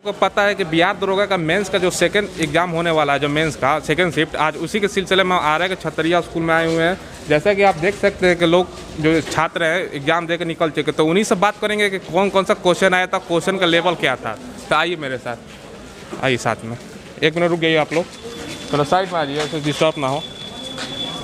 आपको पता है कि बिहार दरोगा का मेंस का जो सेकंड एग्जाम होने वाला है, जो मेंस का सेकंड शिफ्ट, आज उसी के सिलसिले में आ रहा है कि छतरिया स्कूल में आए हुए हैं। जैसा कि आप देख सकते हैं कि लोग जो छात्र हैं एग्जाम देकर निकल चुके, तो उन्हीं से बात करेंगे कि कौन कौन सा क्वेश्चन आया था, क्वेश्चन का लेवल क्या था। तो आइए मेरे साथ, आइए साथ में। 1 मिनट रुक जाइए आप लोग, थोड़ा साइड में आ जाइए, ऐसे डिस्टर्ब ना हो।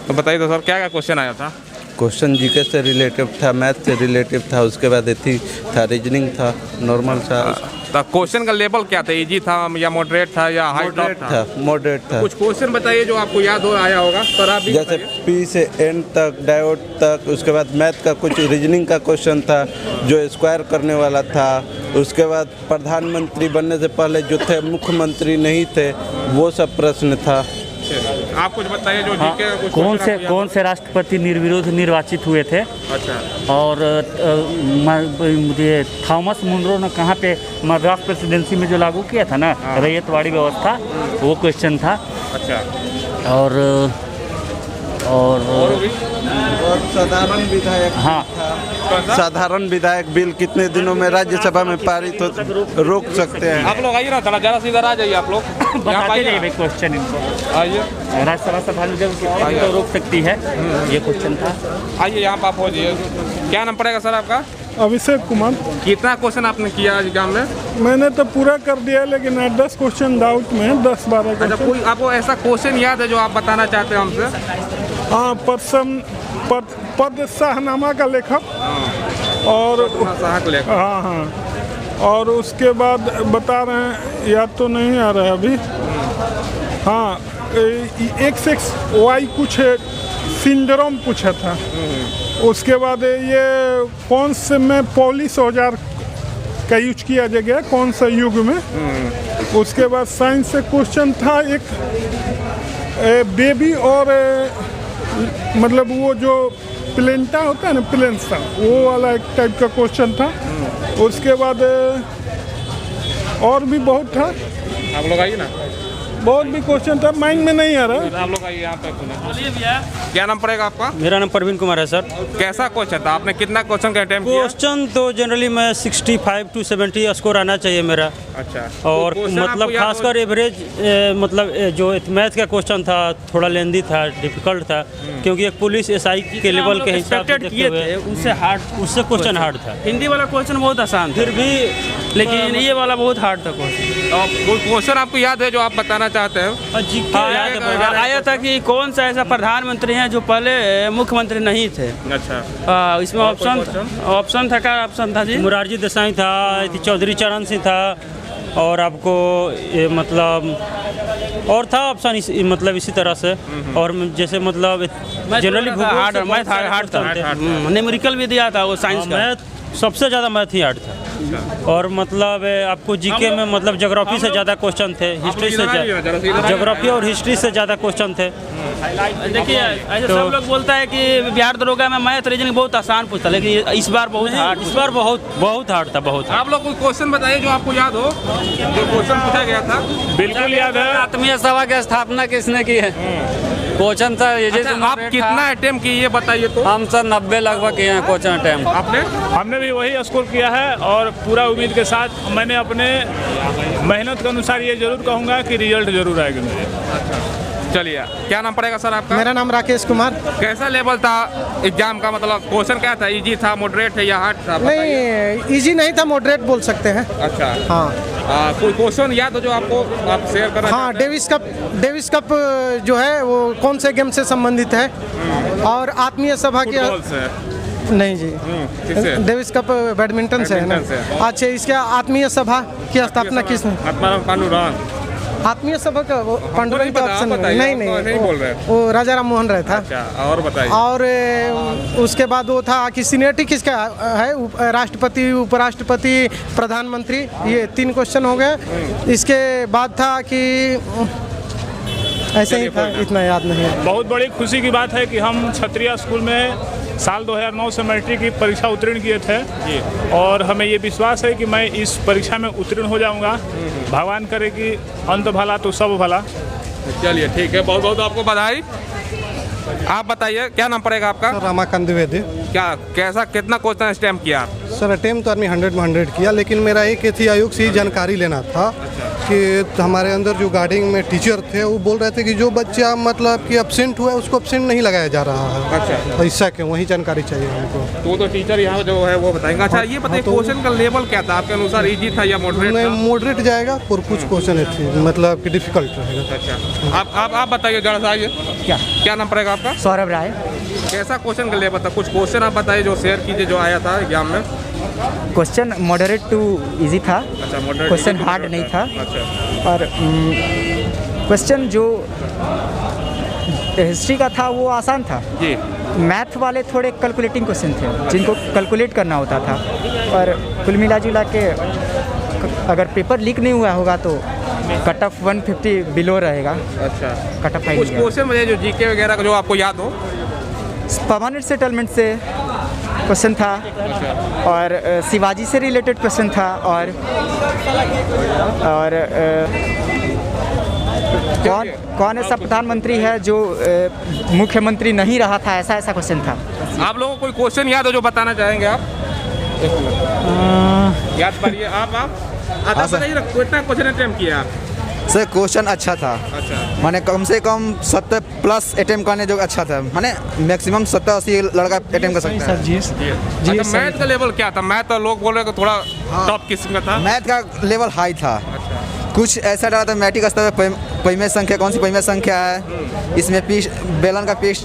तो बताइए तो सर, क्या क्या क्वेश्चन आया था? क्वेश्चन जीके से रिलेटिव था, मैथ से रिलेटिव था, उसके बाद एथी था, रीजनिंग था, नॉर्मल था। तो क्वेश्चन का लेवल क्या था? इजी था या मॉडरेट था या हाई टॉप था? मॉडरेट था। कुछ क्वेश्चन बताइए जो आपको याद हो आया होगा सर। आप जैसे पी से एन तक, डायोड तक, उसके बाद मैथ का कुछ रीजनिंग का क्वेश्चन था जो स्क्वायर करने वाला था। उसके बाद प्रधानमंत्री बनने से पहले जो थे मुख्यमंत्री नहीं थे, वो सब प्रश्न था। आप कुछ बताइए जो जीके का कुछ कौन से राष्ट्रपति निर्विरोध निर्वाचित हुए थे। अच्छा। और मुझे थॉमस मुनरो ने कहाँ पे मद्रास प्रेसिडेंसी में जो लागू किया था ना, रैयतवाड़ी व्यवस्था, वो क्वेश्चन था। अच्छा। और साधारण विधायक, हाँ, साधारण विधायक बिल कितने दिनों में राज्यसभा में पारित हो रोक सकते हैं। आप लोग आइए ना, थोड़ा जरा सीधा आ जाइए आप लोग। बताते जाइए क्वेश्चन इनको। आइए, राज्यसभा सभा में जब तो रोक सकती है, ये क्वेश्चन था। आइए यहाँ पर आप हो जाइए। क्या नाम पड़ेगा सर आपका? अभिषेक कुमार। कितना क्वेश्चन आपने किया एग्जाम में? मैंने तो पूरा कर दिया, लेकिन 10 क्वेश्चन डाउट में है, 10-12 अच्छा, क्वेश्चन। कोई आपको ऐसा क्वेश्चन याद है जो आप बताना चाहते हैं हमसे? हाँ, पद शाहनामा का लेखक और हाँ हाँ, और उसके बाद बता रहे हैं, याद तो नहीं आ रहा है अभी। हाँ, XXY कुछ सिंड्रोम पूछा था। उसके बाद ये कौन से में पॉलिश औजार का यूज किया गया, कौन सा युग में। उसके बाद साइंस से क्वेश्चन था एक, बेबी और मतलब वो जो प्लेंटा होता है ना, प्लेंसा, वो वाला एक टाइप का क्वेश्चन था। उसके बाद और भी बहुत था। आप लोग आइए ना, बहुत भी क्वेश्चन था, माइंड में नहीं आ रहा। आप लोग आइए यहाँ पे। बोलिए भैया, क्या नाम पड़ेगा आपका? मेरा नाम प्रवीण कुमार है सर। कैसा क्वेश्चन था? आपने कितना क्वेश्चन का अटेम्प्ट किया? क्वेश्चन तो जनरली मैं 65 to 70 स्कोर आना चाहिए मेरा। अच्छा। और मतलब खासकर एवरेज, मतलब जो मैथ का क्वेश्चन था थोड़ा लेंदी था, डिफिकल्ट था, क्योंकि एक पुलिस SI के लेवल के हिसाब से देखते हुए उससे क्वेश्चन हार्ड था। हिंदी वाला क्वेश्चन बहुत आसान था, फिर भी लेकिन ये वाला बहुत हार्ड था क्वेश्चन। कोई क्वेश्चन आपको याद है जो आप बताना चाहते हैं? आया था कि कौन सा ऐसा प्रधानमंत्री है जो पहले मुख्यमंत्री नहीं थे। अच्छा। इसमें ऑप्शन था, क्या ऑप्शन था जी? मोरारजी देसाई था, चौधरी चरण सिंह था, और आपको ये मतलब और था ऑप्शन मतलब इसी तरह से। और जैसे मतलब जनरली मैथ हार्ड था, न्यूमेरिकल भी दिया था वो साइंस का। मैथ सबसे ज़्यादा मैथ ही हार्ड था। और मतलब आपको जीके में मतलब ज्योग्राफी से ज़्यादा क्वेश्चन थे, हिस्ट्री से ज्योग्राफी और हिस्ट्री से ज़्यादा क्वेश्चन थे। देखिए, ऐसे सब लोग बोलता है कि बिहार दरोगा में मैथ रीजनिंग बहुत आसान पूछता, लेकिन इस बार बहुत हार्ड, इस बार बहुत हार्ड था, बहुत। आप लोग कोई क्वेश्चन बताइए जो आपको याद हो, जो क्वेश्चन पूछा गया था। बिल्कुल याद है। आत्मीय सभा की स्थापना किसने की है? क्वेश्चन था ये। अच्छा, आप कितना अटेम्प्ट किए ये बताइए तो? हम सर 90 लगभग किए हैं क्वेश्चन अटेम्प्ट। आपने? हमने भी वही स्कोर किया है, और पूरा उम्मीद के साथ मैंने अपने मेहनत के अनुसार ये जरूर कहूँगा कि रिजल्ट जरूर आएगा मेरे। चलिए, क्या नाम पड़ेगा सर आपका? मेरा नाम राकेश कुमार। कैसा लेवल था एग्जाम का? मतलब क्वेश्चन क्या था? इजी था, मॉडरेट है या हार्ड था? नहीं, इजी नहीं था, मॉडरेट बोल सकते हैं। अच्छा। हाँ। कोई क्वेश्चन याद हो जो आपको आप शेयर करना? हाँ, डेविस कप जो है वो कौन से गेम से संबंधित है? और आत्मीय सभा की नहीं जी, डेविस कप बैडमिंटन से है ना। अच्छा, इसके आत्मीय सभा की स्थापना किसने? आत्मीय सभा का पांडुरंग का ऑप्शन नहीं बोल रहे, वो राजा राम मोहन राय था। अच्छा, और बताइए। और उसके बाद वो था कि सीनियरिटी किसका है? राष्ट्रपति, उपराष्ट्रपति, प्रधानमंत्री, ये 3 क्वेश्चन हो गए। इसके बाद था कि ऐसे ही था, इतना याद नहीं है। बहुत बड़ी खुशी की बात है कि हम छतरिया स्कूल में साल 2009 से मैट्रिक की परीक्षा उत्तीर्ण किए थे, और हमें ये विश्वास है कि मैं इस परीक्षा में उत्तीर्ण हो जाऊंगा। भगवान करे कि अंत भला तो सब भला। चलिए, ठीक है, बहुत बहुत आपको बधाई। आप बताइए क्या नाम पड़ेगा आपका? रमाकांत द्विवेदी। क्या कैसा कितना क्वेश्चन स्टैम्प किया आप? सर अटेम्प्ट तो आदमी 100 में 100 किया, लेकिन मेरा एक थी आयोग से जानकारी लेना था कि हमारे अंदर जो गार्डिंग में टीचर थे वो बोल रहे थे कि जो बच्चा मतलब कि एब्सेंट हुआ है उसको एब्सेंट नहीं लगाया जा रहा है। अच्छा, ऐसा क्यों? वही जानकारी चाहिए हमको। तो टीचर यहाँ जो है वो बताएंगे। अच्छा ये बताइए क्वेश्चन का लेवल क्या था आपके अनुसार, इजी था या मॉडरेट नहीं, था? मॉडरेट जाएगा और कुछ क्वेश्चन मतलब कि डिफिकल्ट रहेगा। अच्छा आप बताइए जरा सा ये क्या नाम पड़ेगा आपका? सौरभ राय। कैसा क्वेश्चन का लेवल था? कुछ क्वेश्चन आप बताइए जो शेयर कीजिए जो आया था एग्जाम में। क्वेश्चन मॉडरेट टू इजी था। अच्छा, मॉडरेट क्वेश्चन हार्ड नहीं था। अच्छा, और क्वेश्चन जो हिस्ट्री का था वो आसान था जी। मैथ वाले थोड़े कैलकुलेटिंग क्वेश्चन थे जिनको कैलकुलेट करना होता था। और कुल मिला जुला के अगर पेपर लीक नहीं हुआ होगा तो कट ऑफ 150 बिलो रहेगा। अच्छा, कट ऑफ कुछ क्वेश्चन मुझे जो जीके वगैरह का जो आपको याद हो? परमानेंट सेटलमेंट से क्वेश्चन था और शिवाजी से रिलेटेड क्वेश्चन था और कौन ऐसा प्रधानमंत्री है जो मुख्यमंत्री नहीं रहा था, ऐसा क्वेश्चन था। आप लोगों को कोई क्वेश्चन याद हो जो बताना चाहेंगे आप? याद पड़िए आप बताइए ना, कितना क्वेश्चन अटेम्प्ट किया आप? सर क्वेश्चन अच्छा था। अच्छा, माने कम से कम 70 प्लस अटेम्प्ट करने जो अच्छा था, माने मैक्सिमम 70-80 लड़का अटेम्प्ट कर सकता है। जी। अच्छा, मैथ का लेवल क्या था? मैथ तो लोग बोल रहे कि थोड़ा टॉप किस्म का था। मैथ का लेवल हाई था। अच्छा, कुछ ऐसा डाला था मैट्रिक स्तर पर पैमे संख्या, कौन सी पैमे संख्या है, इसमें पीस बेलन का पीस,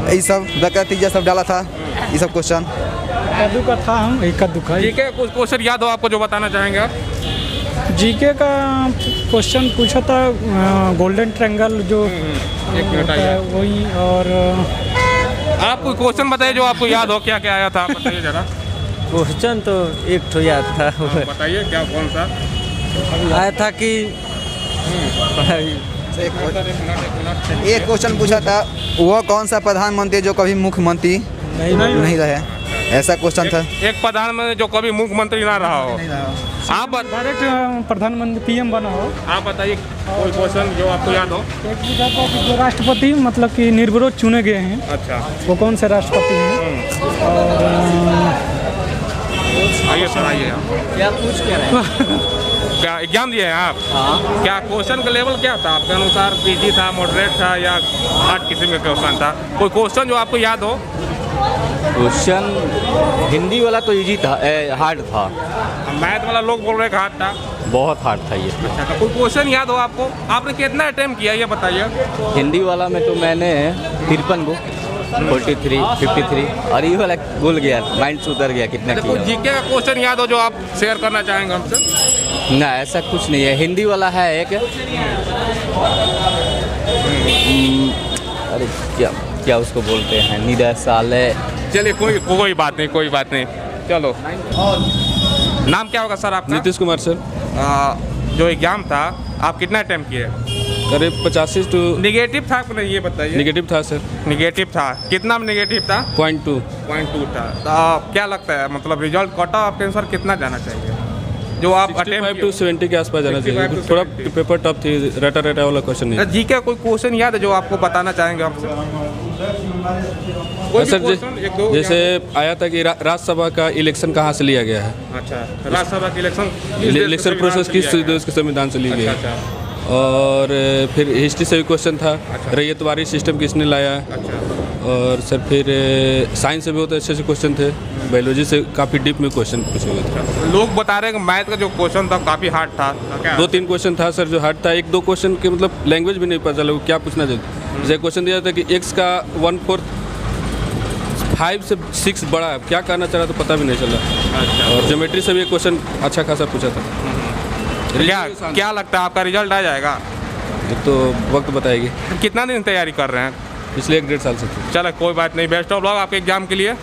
ये सब वक्र सब डाला था, ये सब क्वेश्चन कद्दू का था। हम कद्दू का जीके कुछ क्वेश्चन याद हो आपको जो बताना चाहेंगे आप? जीके का क्वेश्चन पूछा था गोल्डन ट्रायंगल जो वही। और आप कोई क्वेश्चन बताइए जो आपको याद हो, क्या क्या आया था बताइए जरा। क्वेश्चन तो एक ठो याद था। बताइए क्या कौन सा आया था कि एक क्वेश्चन पूछा था, वो कौन सा प्रधानमंत्री जो कभी मुख्यमंत्री नहीं रहे, ऐसा क्वेश्चन था। एक प्रधानमंत्री जो कभी मुख्यमंत्री ना रहा हो। आप डायरेक्ट प्रधानमंत्री पीएम बना हो। आप बताइए कोई क्वेश्चन जो आपको याद हो। एक पूछा था कि जो राष्ट्रपति मतलब कि निर्विरोध चुने गए हैं, अच्छा, वो कौन से राष्ट्रपति हैं। और आइए सर, आइए क्या पूछ क्या एग्जाम दिए हैं आप? हाँ। क्या क्वेश्चन का लेवल क्या था आपके अनुसार? इजी था, मॉडरेट था या हार्ड किस्म का क्वेश्चन था? कोई क्वेश्चन जो आपको याद हो? क्वेश्चन हिंदी वाला तो इजी था, हार्ड था। मैथ वाला लोग बोल रहे हैं हार्ड था। बहुत हार्ड था ये। अच्छा, तो कोई क्वेश्चन याद हो आपको? आपने कितना अटेम्प्ट किया ये बताइए। हिंदी वाला में तो मैंने 53 को 43, 53, और ये वाला भूल गया, माइंड से उतर गया कितना किया। जीके का क्वेश्चन याद हो जो आप शेयर करना चाहेंगे हमसे? ना, ऐसा कुछ नहीं है। हिंदी वाला है एक, अरे क्या उसको बोलते हैं, निदेशालय। चलिए कोई बात नहीं, चलो। नाम क्या होगा सर आपका? नीतीश कुमार सर। जो एग्जाम था आप कितना अटेम्प्ट किए? करीब 85 टू। निगेटिव था आपको? नहीं, ये बताइए। निगेटिव था सर। निगेटिव था, कितना में निगेटिव था? 0.2 था। तो क्या लगता है मतलब रिजल्ट कट ऑफ आपके अनुसार कितना जाना चाहिए जो आप 65 टू 70 के आसपास जाना चाहिए। थोड़ा पेपर टफ थी, रटा वाला क्वेश्चन नहीं। जी का कोई क्वेश्चन याद है जो आपको बताना चाहेंगे हमसे? सर जैसे आया था कि राज्यसभा का इलेक्शन कहाँ से लिया गया है। अच्छा, राज्यसभा का इलेक्शन प्रोसेस किस देश के संविधान से ली गई है। और फिर हिस्ट्री से भी क्वेश्चन था। रैयतवाड़ी सिस्टम किसने लाया। और सर फिर साइंस से भी बहुत अच्छे क्वेश्चन थे। बायोलॉजी से काफ़ी डीप में क्वेश्चन पूछे गए थे। लोग बता रहे हैं कि मैथ का जो क्वेश्चन था काफ़ी हार्ड था। 2-3 क्वेश्चन था सर जो हार्ड था। 1-2 क्वेश्चन के मतलब लैंग्वेज भी नहीं पता चला क्या पूछना चाहिए। जैसे क्वेश्चन दिया था कि x का 1/4 5 से 6 बड़ा है, क्या करना चाह रहा तो पता भी नहीं चला। और ज्योमेट्री से भी एक क्वेश्चन अच्छा खासा पूछा था। क्या लगता है आपका रिजल्ट आ जाएगा? तो वक्त बताएगी। कितना दिन तैयारी कर रहे हैं? पिछले 1-1.5 साल से। चलो कोई बात नहीं, बेस्ट ऑफ लक आपके एग्जाम के लिए।